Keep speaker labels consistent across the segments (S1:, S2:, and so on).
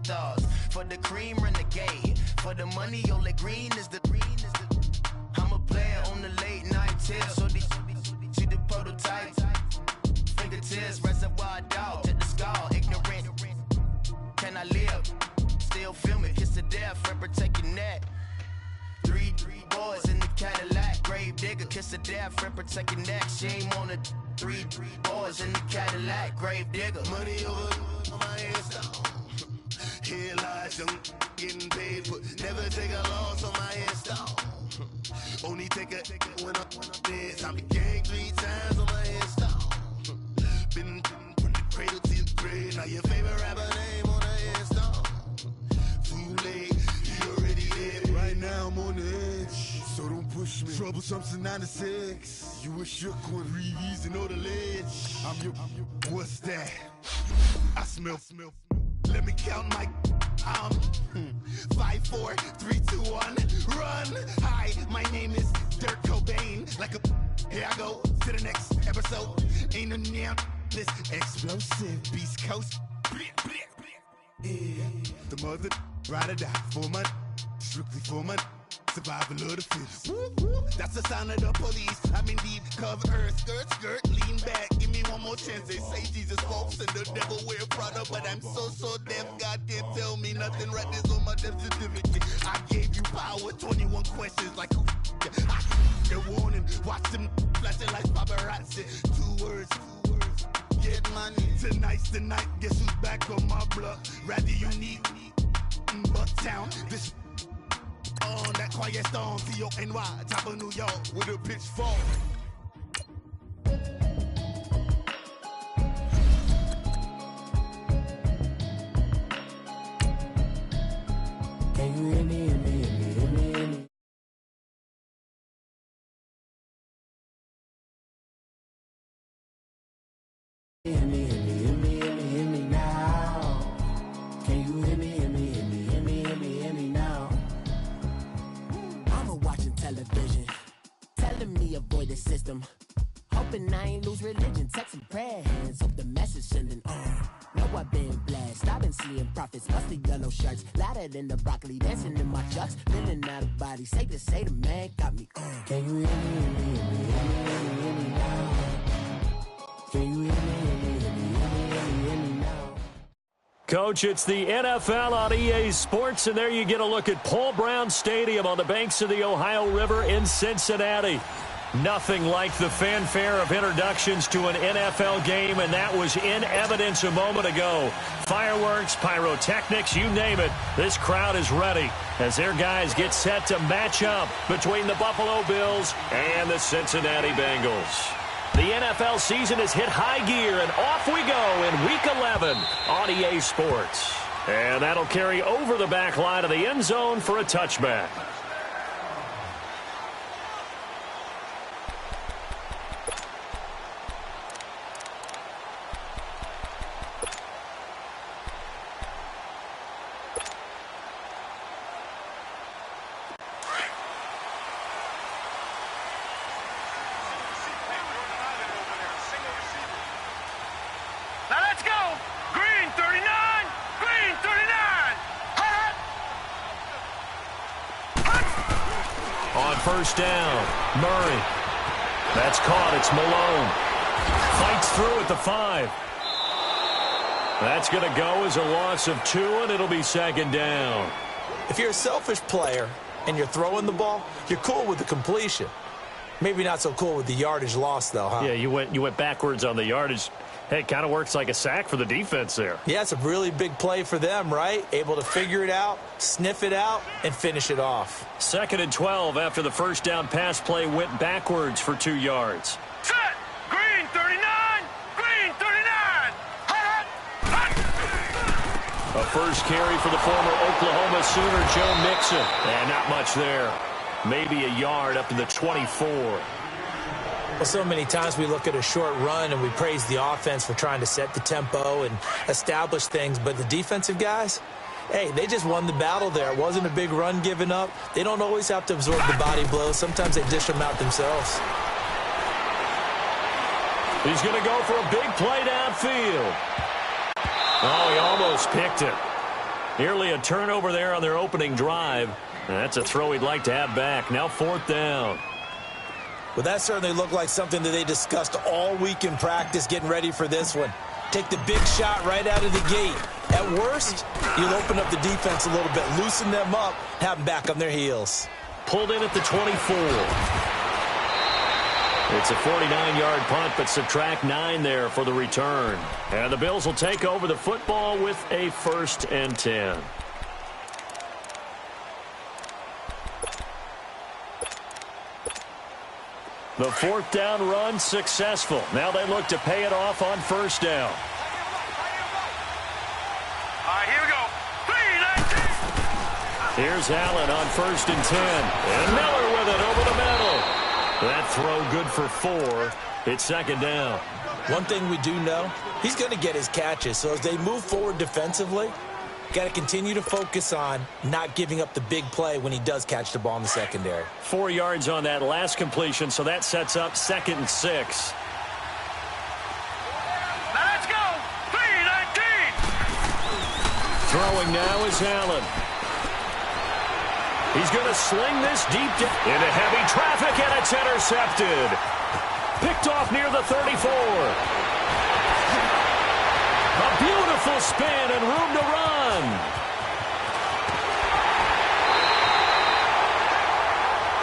S1: stars. For the cream, renegade. For the money, only green is the. I'm a player on the late night tier. So these see the prototype. Fingertips, reservoir dog. Check the skull, ignorant. Can I live? Still film it, kiss to death, friend, protect your neck. Three boys in the Cadillac, grave digger, kiss to death, friend, protect your neck. Shame on the three boys in the Cadillac, grave digger. Money over on my headstone. Here lies young, getting paid, but never take a loss on my headstone. Only take a when I'm dead. I'm the gang 3 times on my headstone. Been from the cradle to the grave. Now your favorite rapper name on the headstone. Too late, you already dead. Right now I'm on the edge, so don't push me. Troublesome since 96. You a shook one, Reeves and know the ledge. I'm your, what's that? I smell. Let me count my 5, 4, 3, 2, 1, run. Hi, my name is Dirk Cobain. Like a, here I go to the next episode. Ain't no damn this explosive Beast Coast. Yeah. The mother ride or die for my strictly for my survival of the fittest. That's the sign of the police. I'm indeed cover earth, skirt, lean back. Give me one more chance. They say Jesus walks and the devil wear Prada, but I'm so deaf. God can't tell me nothing. Right this on my death certificate. I gave you power. 21 questions like who? The warning. Watch them flashing like paparazzi. 2 words. Get money. Tonight's the night. Guess who's back on my block? Rather unique. Bucktown. This. On that quiet storm, C-O-N-Y, top of New York, with a pitchfork.
S2: Can you hear me, hear me, hear me, hear me, hear me? Hear me, hear me, hear me, hear me, hear me now. Can you hear me, hear me, hear me, hear me, hear me, hear me now? Watching television, telling me avoid the system, hoping I ain't lose religion, texting prayer hands, hope the message sending on. Know I've been blessed, I've been seeing prophets, musty yellow shirts, louder than the broccoli, dancing in my chucks, feeling out of body, safe to say the man got me on. Can you hear me, hear me, hear me, hear me, hear me, hear me now? Can you hear me, hear me, hear me, hear me, hear me, hear me now?
S3: Coach, it's the NFL on EA Sports, and there you get a look at Paul Brown Stadium on the banks of the Ohio River in Cincinnati. Nothing like the fanfare of introductions to an NFL game, and that was in evidence a moment ago. Fireworks, pyrotechnics, you name it. This crowd is ready as their guys get set to match up between the Buffalo Bills and the Cincinnati Bengals. The NFL season has hit high gear, and off we go in Week 11 on EA Sports. And that'll carry over the back line of the end zone for a touchback. First down, Murray. That's caught. It's Malone. Fights through at the 5. That's going to go as a loss of 2, and it'll be second down.
S4: If you're a selfish player and you're throwing the ball, you're cool with the completion. Maybe not so cool with the yardage loss, though, huh?
S3: Yeah, you went backwards on the yardage. Hey, it kind of works like a sack for the defense there.
S4: Yeah, it's a really big play for them, right? Able to figure it out, sniff it out, and finish it off.
S3: 2nd and 12 after the first down pass play went backwards for 2 yards.
S5: Set! Green 39! Green 39! Hot! Hot!
S3: A first carry for the former Oklahoma Sooner, Joe Mixon. And not much there. Maybe a yard up to the 24.
S4: Well, so many times we look at a short run and we praise the offense for trying to set the tempo and establish things, but the defensive guys, hey, they just won the battle there. It wasn't a big run given up. They don't always have to absorb the body blows. Sometimes they dish them out themselves.
S3: He's going to go for a big play downfield. Oh, he almost picked it. Nearly a turnover there on their opening drive. That's a throw he'd like to have back. Now 4th down.
S4: Well, that certainly looked like something that they discussed all week in practice getting ready for this one. Take the big shot right out of the gate. At worst, you'll open up the defense a little bit, loosen them up, have them back on their heels.
S3: Pulled in at the 24. It's a 49-yard punt, but subtract 9 there for the return. And the Bills will take over the football with a 1st and 10. The 4th down run successful. Now they look to pay it off on 1st down.
S5: All right, here we go. 3-19.
S3: Here's Allen on 1st and 10. And Miller with it over the middle. That throw good for 4. It's 2nd down.
S4: One thing we do know, he's going to get his catches. So as they move forward defensively, got to continue to focus on not giving up the big play when he does catch the ball in the secondary.
S3: 4 yards on that last completion, so that sets up 2nd and 6.
S5: Now let's go. 3-19.
S3: Throwing now is Allen. He's going to sling this deep into heavy traffic, and it's intercepted. Picked off near the 34. A beautiful spin and room to run.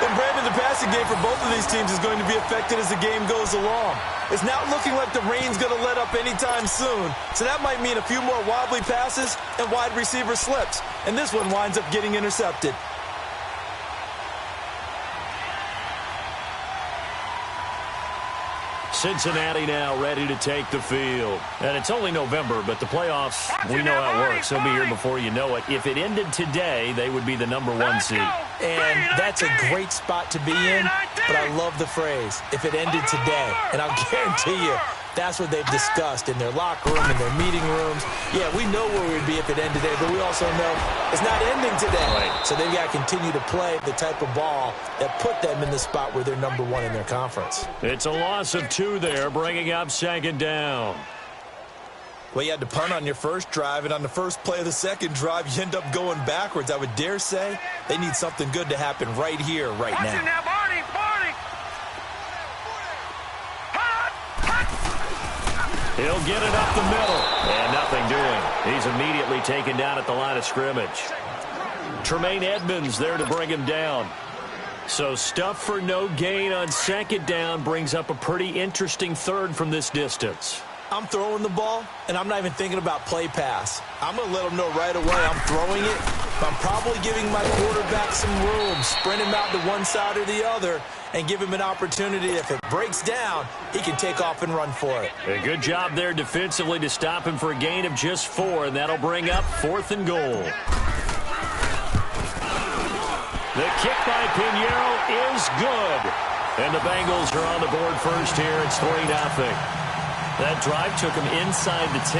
S4: And Brandon, the passing game for both of these teams is going to be affected as the game goes along. It's not looking like the rain's going to let up anytime soon. So that might mean a few more wobbly passes and wide receiver slips. And this one winds up getting intercepted.
S3: Cincinnati now ready to take the field. And it's only November, but the playoffs, we know how it works. They'll be here before you know it. If it ended today, they would be the number 1 seed.
S4: And that's a great spot to be in, but I love the phrase, if it ended today. And I'll guarantee you, that's what they've discussed in their locker room, in their meeting rooms. Yeah, we know where we'd be if it ended today, but we also know it's not ending today.
S3: Right.
S4: So they've got to continue to play the type of ball that put them in the spot where they're number 1 in their conference.
S3: It's a loss of 2 there, bringing up 2nd down.
S4: Well, you had to punt on your first drive, and on the first play of the second drive, you end up going backwards. I would dare say they need something good to happen right here, right now.
S5: Now, Barney.
S3: He'll get it up the middle, and nothing doing. He's immediately taken down at the line of scrimmage. Tremaine Edmonds there to bring him down. So stuff for no gain on 2nd down brings up a pretty interesting 3rd from this distance.
S4: I'm throwing the ball, and I'm not even thinking about play pass. I'm going to let them know right away I'm throwing it. I'm probably giving my quarterback some room, sprint him out to one side or the other, and give him an opportunity. If it breaks down, he can take off and run for it.
S3: A good job there defensively to stop him for a gain of just 4, and that'll bring up 4th and goal. The kick by Pinheiro is good. And the Bengals are on the board first here. It's 3-0. That drive took him inside the 10.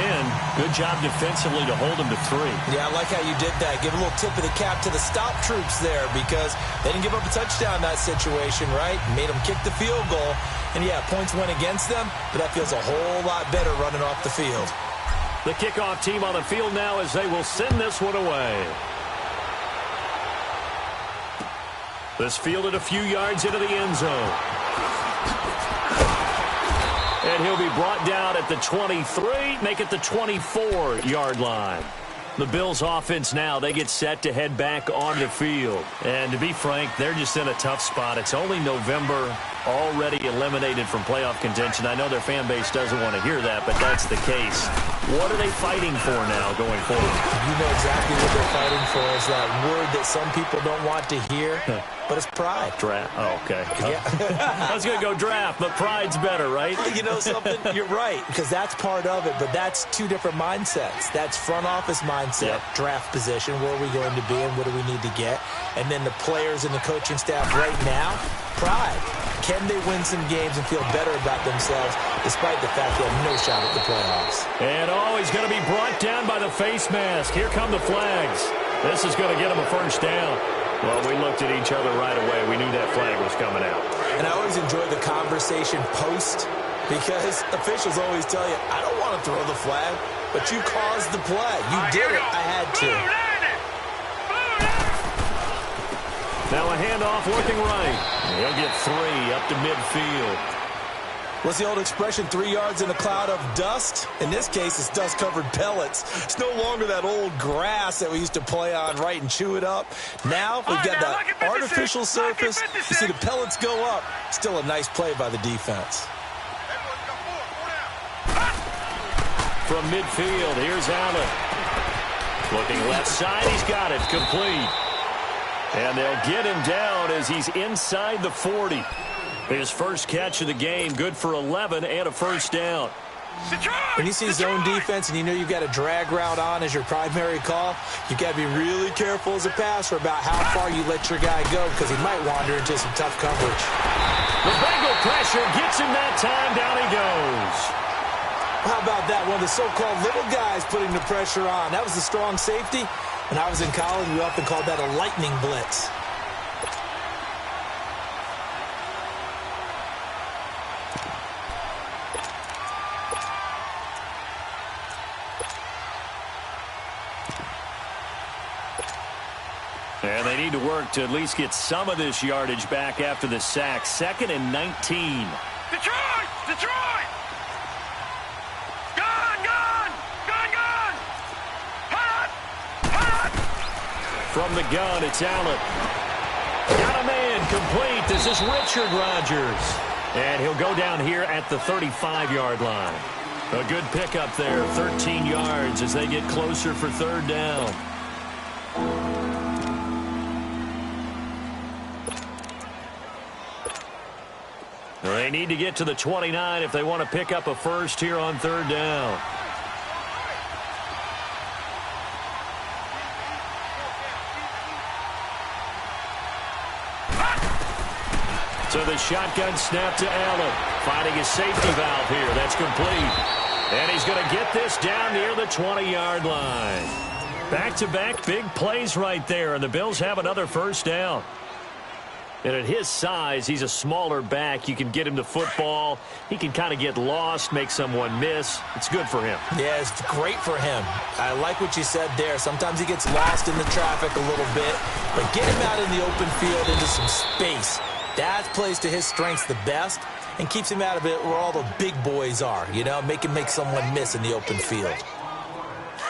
S3: Good job defensively to hold him to 3.
S4: Yeah, I like how you did that. Give a little tip of the cap to the stop troops there because they didn't give up a touchdown in that situation, right? Made them kick the field goal. And, yeah, points went against them, but that feels a whole lot better running off the field.
S3: The kickoff team on the field now as they will send this one away. This fielded a few yards into the end zone. And he'll be brought down at the 23, make it the 24-yard line. The Bills offense now, they get set to head back on the field. And to be frank, they're just in a tough spot. It's only November, already eliminated from playoff contention. I know their fan base doesn't want to hear that, but that's the case. What are they fighting for now going forward?
S4: You know exactly what they're fighting for. Is that word that some people don't want to hear, but it's pride.
S3: Draft. Oh, okay.
S4: Yeah.
S3: I was going to go draft, but pride's better, right?
S4: You know something? You're right, because that's part of it, but that's two different mindsets. That's front office mindset, draft position, where are we going to be and what do we need to get? And then the players and the coaching staff right now, pride. Can they win some games and feel better about themselves despite the fact they have no shot at the playoffs?
S3: And he's going to be brought down by the face mask. Here come the flags. This is going to get him a first down. Well, we looked at each other right away. We knew that flag was coming out.
S4: And I always enjoy the conversation post because officials always tell you, I don't want to throw the flag, but you caused the play. You did it. I had to.
S3: Now a handoff looking right. He'll get 3 up to midfield.
S4: What's the old expression, 3 yards in a cloud of dust? In this case, it's dust-covered pellets. It's no longer that old grass that we used to play on, right, and chew it up. Now we've got that artificial surface. You see the pellets go up. Still a nice play by the defense.
S3: From midfield, here's Allen. Looking left side, he's got it, complete. And they'll get him down as he's inside the 40. His first catch of the game, good for 11 and a first down.
S4: When you see zone defense and you know you've got a drag route on as your primary call, you've got to be really careful as a passer about how far you let your guy go because he might wander into some tough coverage.
S3: The Bengal pressure gets him that time. Down he goes.
S4: How about that? One of the so-called little guys putting the pressure on. That was the strong safety. When I was in college, we often called that a lightning blitz.
S3: And they need to work to at least get some of this yardage back after the sack. 2nd and 19.
S5: Detroit! Detroit! Gone! Gone! Gone! Gone! Hot! Hot!
S3: From the gun, it's Allen. Got a man complete. This is Richard Rodgers. And he'll go down here at the 35-yard line. A good pickup there, 13 yards as they get closer for 3rd down. They need to get to the 29 if they want to pick up a first here on 3rd down. So the shotgun snap to Allen. Finding his safety valve here. That's complete. And he's going to get this down near the 20-yard line. Back-to-back big plays right there, and the Bills have another first down. And at his size, he's a smaller back. You can get him the football. He can kind of get lost, make someone miss. It's good for him.
S4: Yeah, it's great for him. I like what you said there. Sometimes he gets lost in the traffic a little bit. But get him out in the open field into some space. That plays to his strengths the best and keeps him out of it where all the big boys are. You know, make someone miss in the open field.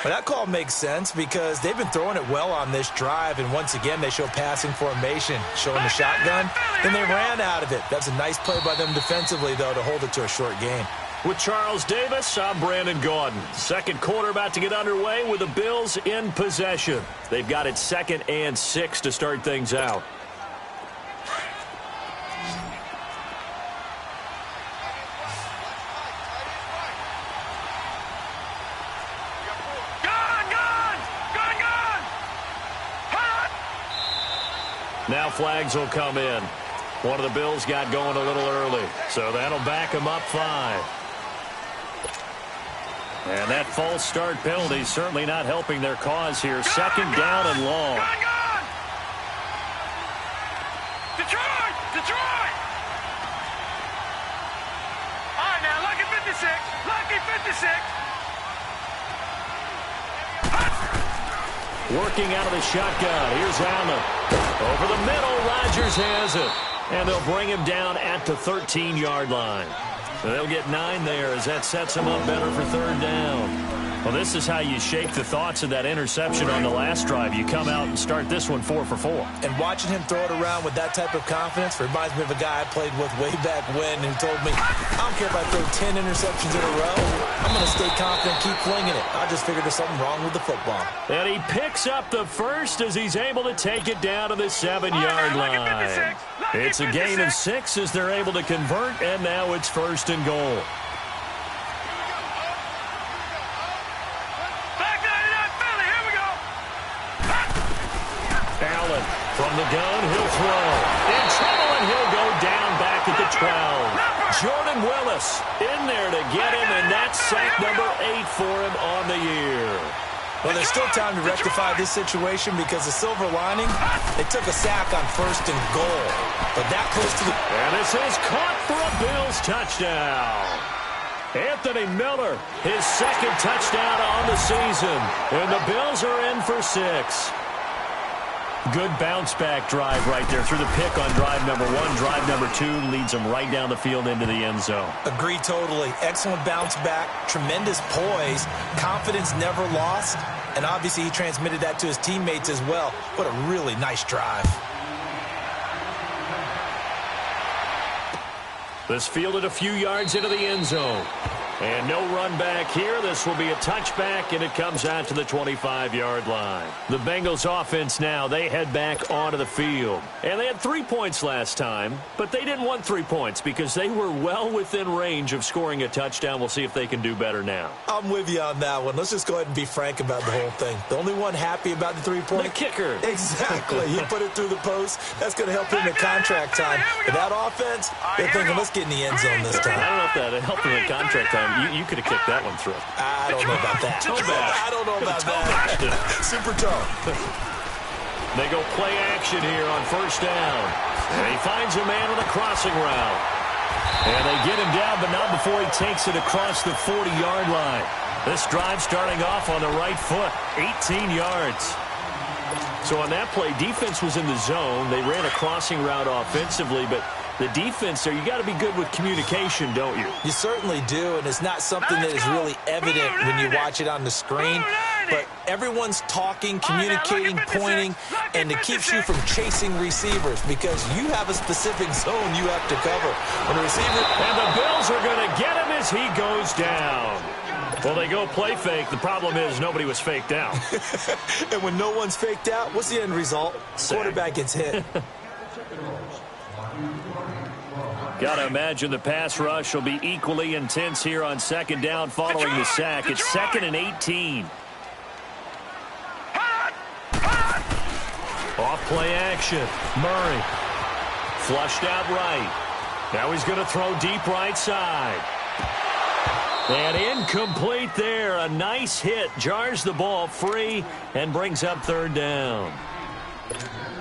S4: But that call makes sense because they've been throwing it well on this drive, and once again they show passing formation, showing the shotgun, and they ran out of it. That's a nice play by them defensively, though, to hold it to a short game.
S3: With Charles Davis, I'm Brandon Gaudin. Second quarter about to get underway with the Bills in possession. They've got it 2nd and 6 to start things out. Now flags will come in. One of the Bills got going a little early, so that'll back them up 5. And that false start penalty certainly not helping their cause here. 2nd down and long.
S5: Detroit! Detroit! All right, now, lucky 56. Lucky 56.
S3: Working out of the shotgun. Here's Allen. Over the middle, Rodgers has it. And they'll bring him down at the 13-yard line. So they'll get 9 there as that sets him up better for 3rd down. Well, this is how you shake the thoughts of that interception on the last drive. You come out and start this one 4 for 4.
S4: And watching him throw it around with that type of confidence reminds me of a guy I played with way back when who told me, I don't care if I throw 10 interceptions in a row. I'm going to stay confident, keep flinging it. I just figured there's something wrong with the football.
S3: And he picks up the first as he's able to take it down to the 7-yard line. It's a gain of 6 as they're able to convert, and now it's 1st and goal. Allen from the gun, he'll throw. In trouble, and he'll go down back at the 12. Jordan Willis in there to get him, and that's sack number 8 for him on the year.
S4: Well, there's still time to rectify this situation because the silver lining, they took a sack on 1st and goal. But that close to the...
S3: And this is caught for a Bills touchdown. Anthony Miller, his 2nd touchdown on the season. And the Bills are in for 6. Good bounce-back drive right there through the pick on drive number 1. Drive number 2 leads them right down the field into the end zone.
S4: Agree totally. Excellent bounce back, tremendous poise, confidence never lost, and obviously he transmitted that to his teammates as well. What a really nice drive.
S3: This fielded a few yards into the end zone. And no run back here. This will be a touchback, and it comes out to the 25-yard line. The Bengals offense now, they head back onto the field. And they had 3 points last time, but they didn't want 3 points because they were well within range of scoring a touchdown. We'll see if they can do better now.
S4: I'm with you on that one. Let's just go ahead and be frank about the whole thing. The only one happy about the 3-point?
S3: The kicker.
S4: Exactly. He put it through the post. That's going to help him in contract time. But that offense, they're thinking, let's get in the end zone this time.
S3: I don't know if that helped him in contract time. You could have kicked that one through.
S4: I don't know about that. I don't know about that. Super tough.
S3: They go play action here on first down. And he finds a man on a crossing route. And they get him down, but not before he takes it across the 40-yard line. This drive starting off on the right foot, 18 yards. So on that play, defense was in the zone. They ran a crossing route offensively, but the defense there, you got to be good with communication, don't you?
S4: You certainly do, and it's not something that is really evident when you watch it on the screen. But everyone's talking, communicating, pointing, and it keeps you from chasing receivers because you have a specific zone you have to cover. When the receiver...
S3: And the Bills are going to get him as he goes down. Well, they go play fake. The problem is nobody was faked out.
S4: And when no one's faked out, what's the end result? Quarterback gets hit.
S3: Got to imagine the pass rush will be equally intense here on second down following the sack. It's 2nd and 18. Off play action. Murray. Flushed out right. Now he's going to throw deep right side. And incomplete there. A nice hit. Jars the ball free and brings up third down.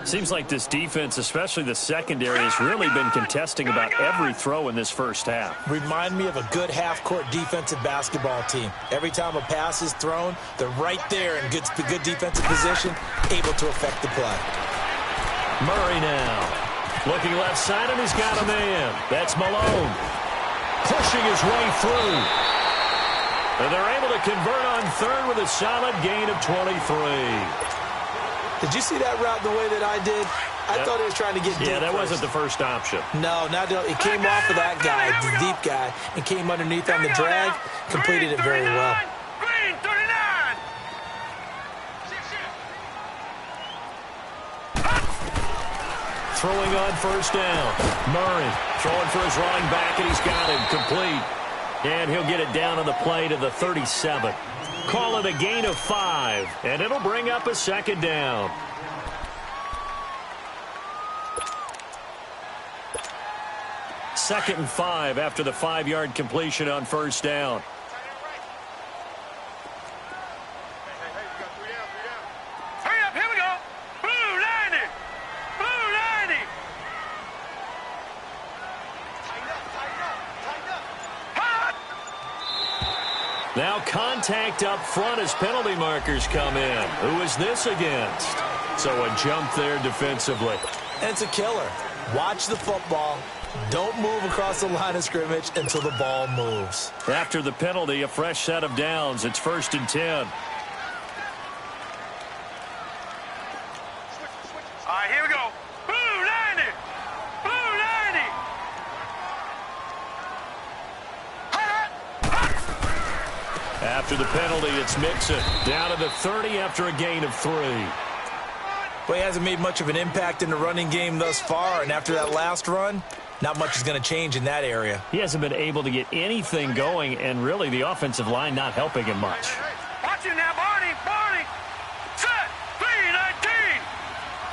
S3: Seems like this defense, especially the secondary, has really been contesting about every throw in this first half.
S4: Remind me of a good half-court defensive basketball team. Every time a pass is thrown, they're right there in good defensive position, able to affect the play.
S3: Murray now. Looking left side, and he's got a man. That's Malone. Pushing his way through. And they're able to convert on third with a solid gain of 23.
S4: Did you see that route the way that I did? I thought he was trying to get deep.
S3: Yeah, that
S4: first.
S3: wasn't the first option.
S4: No, it came off of that guy, the deep guy, and came underneath on the drag, completed it very well.
S5: Green 39.
S3: Throwing on first down. Murray throwing for his running back, and he's got him complete. And he'll get it down on the play to the 37. Call it a gain of 5, and it'll bring up a second down. Second and 5 after the 5-yard completion on first down.
S5: Hurry up, here we go. Blue 90. Blue 90.
S3: Now contact up front as penalty markers come in. Who is this against? So a jump there defensively.
S4: And it's a killer. Watch the football. Don't move across the line of scrimmage until the ball moves.
S3: After the penalty, a fresh set of downs. It's 1st and 10.
S5: All right, here we go. Blue 90. Blue 90.
S3: After the penalty, it's Mixon. Down to the 30 after a gain of 3.
S4: Well, he hasn't made much of an impact in the running game thus far, and after that last run, not much is going to change in that area.
S3: He hasn't been able to get anything going, and really the offensive line not helping him much.
S5: Watch him now, Barney. Barney. Set. 319.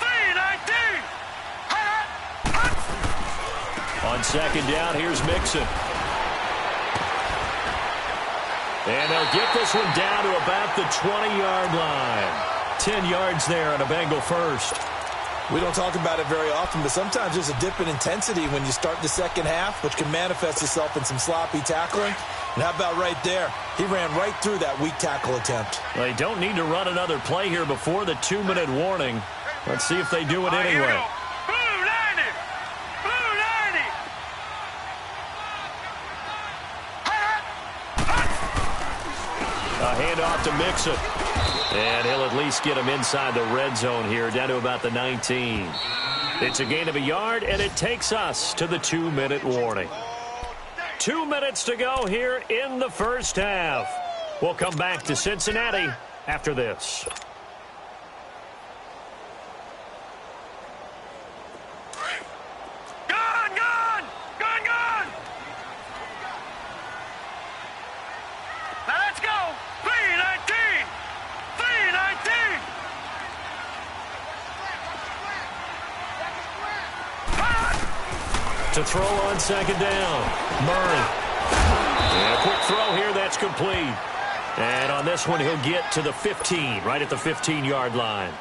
S5: 319.
S3: On second down, here's Mixon. And they'll get this one down to about the 20-yard line. 10 yards there on a Bengal first.
S4: We don't talk about it very often, but sometimes there's a dip in intensity when you start the second half, which can manifest itself in some sloppy tackling. And how about right there? He ran right through that weak tackle attempt.
S3: They don't need to run another play here before the 2-minute warning. Let's see if they do it anyway. A handoff to Mixon. And he'll at least get him inside the red zone here, down to about the 19. It's a gain of a yard, and it takes us to the 2-minute warning. 2 minutes to go here in the first half. We'll come back to Cincinnati after this. To throw on second down, Murray. And a quick throw here, that's complete. And on this one, he'll get to the 15, right at the 15-yard line.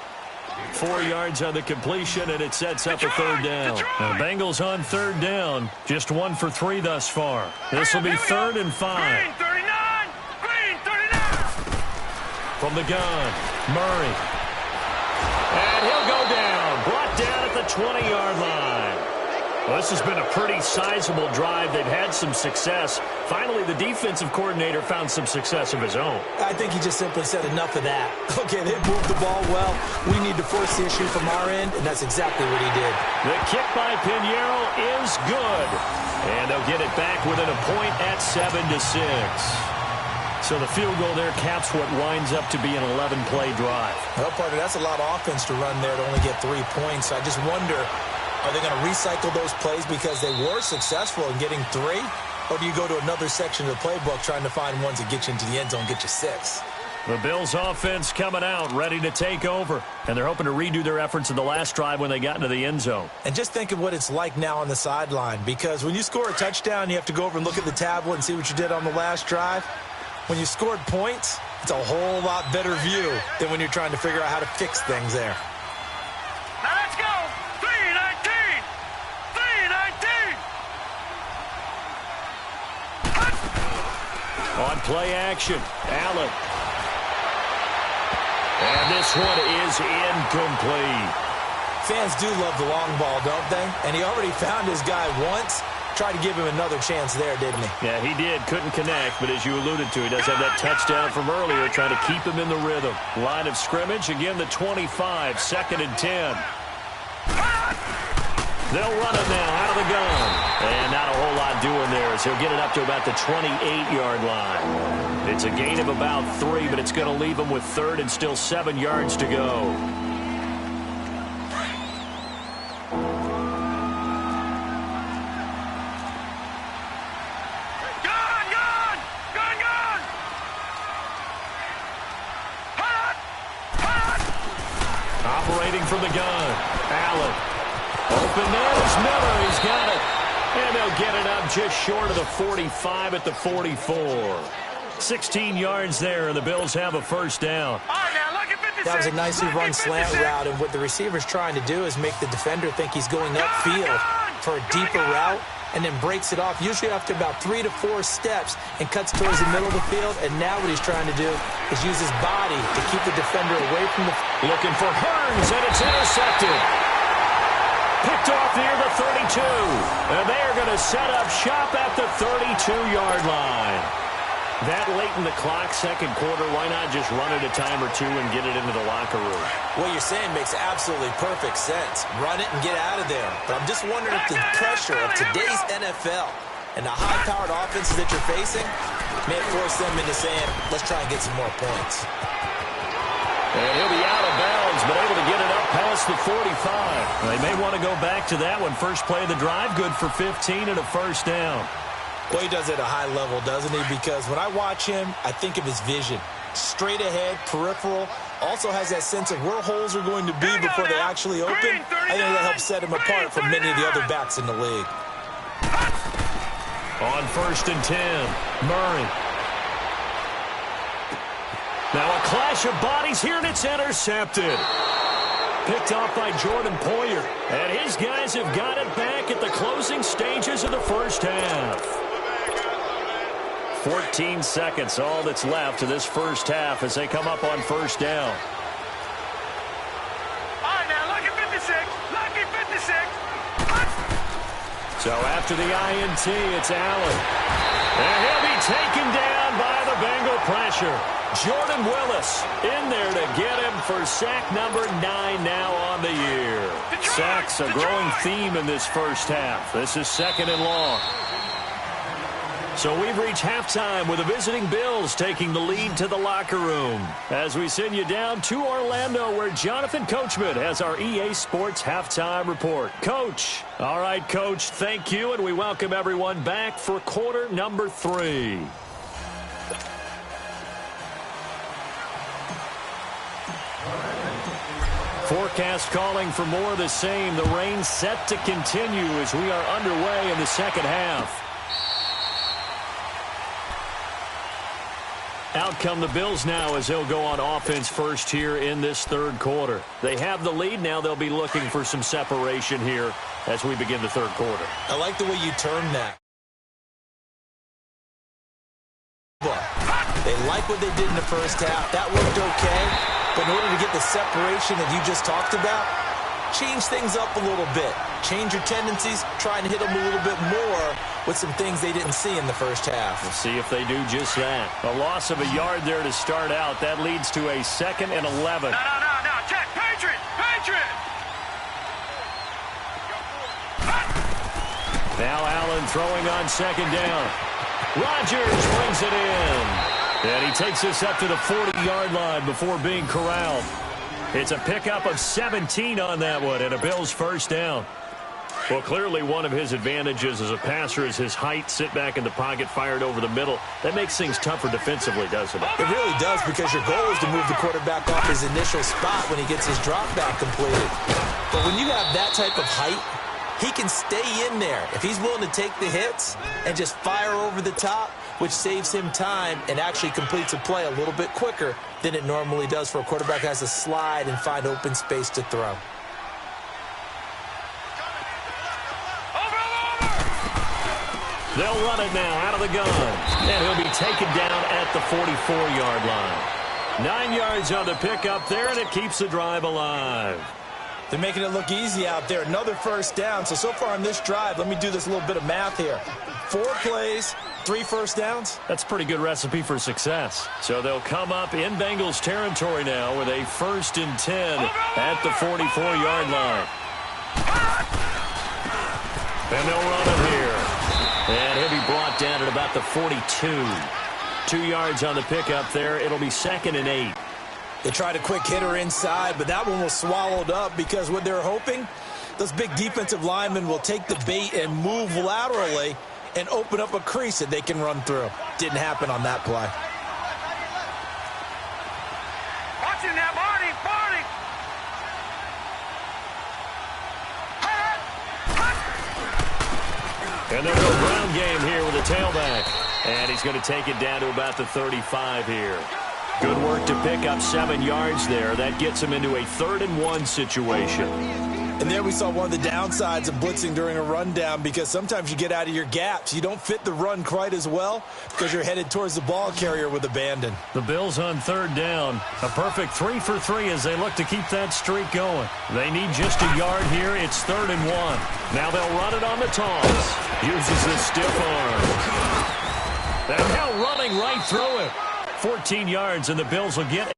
S3: 4 yards on the completion, and it sets up a third down. Now, the Bengals on third down, just 1 for 3 thus far. This will be 3rd and 5. From the gun, Murray. And he'll go down, brought down at the 20-yard line. Well, this has been a pretty sizable drive. They've had some success. Finally, the defensive coordinator found some success of his own. I think he just simply said enough of that. Okay, they've moved the ball well. We need to force the issue from our end, and that's exactly what he did. The kick by Pinheiro is good. And they'll get it back within a point at 7-6. So the field goal there caps what winds up to be an 11-play drive. Well, partner, that's a lot of offense to run there to only get 3 points. I just wonder, are they going to recycle those plays because they were successful in getting 3? Or do you go to another section of the playbook trying to find ones that get you into the end zone, get you 6? The Bills offense coming out, ready to take over. And they're hoping to redo their efforts in the last drive when they got into the end zone. And just think of what it's like now on the sideline. Because when you score a touchdown, you have to go over and look at the tablet and see what you did on the last drive. When you scored points, it's a whole lot better view than when you're trying to figure out how to fix things there.
S5: Now let's go! 3-19! 3-19!
S3: On play action, Allen. And this one is incomplete. Fans do love the long ball, don't they? And he already found his guy once. Tried to give him another chance there, didn't he? Yeah, he did. Couldn't connect, but as you alluded to, he does have that touchdown from earlier, trying to keep him in the rhythm. Line of scrimmage, again, the 25, 2nd and 10. They'll run it now out of the gun. And not a whole lot doing there as he'll get it up to about the 28-yard line. It's a gain of about 3, but it's going to leave him with 3rd and still 7 yards to go. Operating from the gun, Allen. Open man is Miller. He's got it. And they'll get it up just short of the 45 at the 44. 16 yards there, and the Bills have a first down. That was a nicely run slant route, and what the receiver's trying to do is make the defender think he's going upfield for a deeper route, and then breaks it off, usually after about 3 to 4 steps, and cuts towards the middle of the field. And now what he's trying to do is use his body to keep the defender away from the... Looking for Hearns, and it's intercepted. Picked off near the 32. And they are going to set up shop at the 32-yard line. That late in the clock, second quarter, why not just run it a time or 2 and get it into the locker room? What you're saying makes absolutely perfect sense. Run it and get out of there. But I'm just wondering if the pressure of today's NFL and the high-powered offenses that you're facing may force them into saying, let's try and get some more points. And he'll be out of bounds, but able to get it up past the 45. They may want to go back to that one. First play of the drive, good for 15 and a first down. Well, he does it at a high level, doesn't he? Because when I watch him, I think of his vision. Straight ahead, peripheral. Also has that sense of where holes are going to be before they actually open. I think that helps set him apart from many of the other backs in the league. On 1st and 10, Murray. Now a clash of bodies here, and it's intercepted. Picked off by Jordan Poyer. And his guys have got it back at the closing stages of the first half. 14 seconds, all that's left of this first half as they come up on first down.
S5: All right, now
S3: So after the INT, it's Allen. And he'll be taken down by the Bengal pressure. Jordan Willis in there to get him for sack number 9 now on the year. Sacks a growing theme in this first half. This is 2nd and long. So we've reached halftime with the visiting Bills taking the lead to the locker room. As we send you down to Orlando where Jonathan Coachman has our EA Sports halftime report. Coach. All right, Coach, thank you, and we welcome everyone back for quarter number 3. Forecast calling for more of the same. The rain set to continue as we are underway in the second half. Out come the Bills now as they'll go on offense first here in this third quarter. They have the lead. Now they'll be looking for some separation here as we begin the third quarter.
S4: I like the way you term that. They like what they did in the first half. That worked okay. But in order to get the separation that you just talked about, change things up a little bit. Change your tendencies. Try and hit them a little bit more with some things they didn't see in the first half.
S3: We'll see if they do just that. A loss of a yard there to start out. That leads to a 2nd and 11.
S5: No. Check. Patriot.
S3: Now Allen throwing on 2nd down. Rodgers brings it in. And he takes us up to the 40-yard line before being corralled. It's a pickup of 17 on that one and a Bills first down. Well, clearly one of his advantages as a passer is his height. Sit back in the pocket, fired over the middle. That makes things tougher defensively, doesn't it?
S4: It really does, because your goal is to move the quarterback off his initial spot when he gets his drop back completed. But when you have that type of height, he can stay in there. If he's willing to take the hits and just fire over the top, which saves him time and actually completes a play a little bit quicker than it normally does for a quarterback who has to slide and find open space to throw.
S3: They'll run it now out of the gun. And he'll be taken down at the 44-yard line. 9 yards on the pickup there, and it keeps the drive alive.
S4: They're making it look easy out there. Another first down. So far on this drive, let me do this little bit of math here. 4 plays, 3 first downs.
S3: That's a pretty good recipe for success. So they'll come up in Bengals territory now with a 1st and 10 at the 44-yard line. And they'll run it here. And he'll be brought down at about the 42. 2 yards on the pickup there. It'll be 2nd and 8.
S4: They tried a quick hitter inside, but that one was swallowed up because what they're hoping, those big defensive linemen will take the bait and move laterally and open up a crease that they can run through. Didn't happen on that play.
S5: Watching that, Barney.
S3: And they'll go ground game here with a tailback. And he's going to take it down to about the 35 here. Good work to pick up 7 yards there. That gets him into a 3rd and 1 situation.
S4: And there we saw one of the downsides of blitzing during a rundown, because sometimes you get out of your gaps. You don't fit the run quite as well because you're headed towards the ball carrier with abandon.
S3: The Bills on 3rd down. A perfect 3 for 3 as they look to keep that streak going. They need just a yard here. It's 3rd and 1. Now they'll run it on the toss. Uses the stiff arm. And now running right through it. 14 yards, and the Bills will get